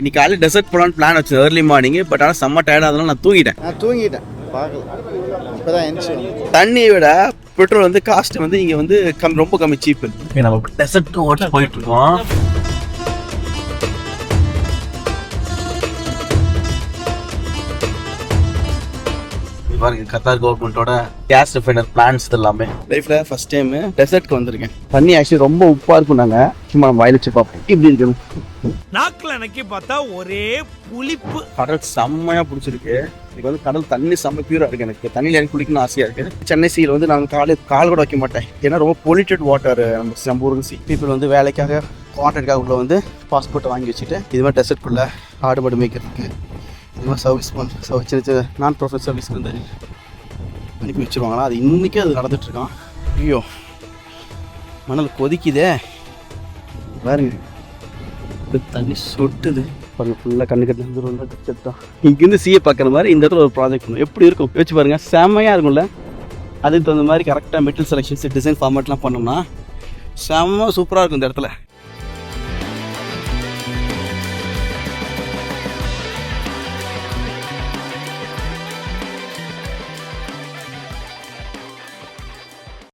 இன்னைக்கு காலையில் டெசர்ட் போகலான்னு பிளான் வச்சு ஏர்லி மார்னிங். பட் ஆனால் செம்ம டயர்டாக அதனால நான் தூங்கிட்டேன். இப்போதான் எந்திரிச்சு. தண்ணியை விட பெட்ரோல் வந்து காஸ்ட் வந்து இங்கே வந்து ரொம்ப கம்மி சீப்பு. நம்ம டெசர்ட் ஓட்ட போயிட்டு இருக்கோம். பாருங்க கத்தார் கவர்மெண்டோட கேஸ் ரிஃபைனர் பிளான்ஸ் எல்லாமே. லைஃப்ல ஃபர்ஸ்ட் டைம் டெசர்ட்க்கு வந்திருக்கேன். தண்ணி ஆக்சுவலி ரொம்ப உப்பா இருக்கும். நாங்க சும்மா வயல் வச்சு பார்ப்போம் இப்படி இருக்கணும். நாக்குல நக்கி பார்த்தா ஒரே புளிப்பு. கடல் செம்மையா பிடிச்சிருக்கு. எனக்கு வந்து கடல் தண்ணி செம்ம பியூரா இருக்கு. எனக்கு தண்ணியில் எனக்கு குளிக்கணும்னு ஆசையா இருக்கு. சென்னை சீல வந்து நாங்கள் கால் கூட வைக்க மாட்டேன். ஏன்னா ரொம்ப பொல்யூட்டட் வாட்டர் நம்ம ஊருக்கு சி. பீப்புள் வந்து வேலைக்காக கான்ட்ராக்டுக்காக உள்ள வந்து பாஸ்போர்ட்டை வாங்கி வச்சுட்டு இது மாதிரி டெசர்ட்குள்ள ஆடு மாடு மேய்க்கிறதுக்கு இது மாதிரி சர்வீஸ் சின்ன நான் ப்ரொஃபஷனல் சர்வீஸ்க்கு வந்து அனுப்பி வச்சுருவாங்களா. அது இன்றைக்கே அது நடந்துட்டுருக்கான். ஐயோ மணல் கொதிக்குதே பாருங்க. தண்ணி சொட்டுது பாருங்க. ஃபுல்லாக கண்ணு கட்டு இங்கேருந்து சீயை பார்க்குற மாதிரி இந்த இடத்துல ஒரு ப்ராஜெக்ட் பண்ணும். எப்படி இருக்கும் வச்சு பாருங்க. செம்மையாக இருக்கும்ல. அதுக்கு தகுந்த மாதிரி கரெக்டாக மெட்டீரியல் செலெக்ஷன்ஸ் டிசைன் ஃபார்மேட்லாம் பண்ணோம்னா செம்ம சூப்பராக இருக்கும் இந்த இடத்துல.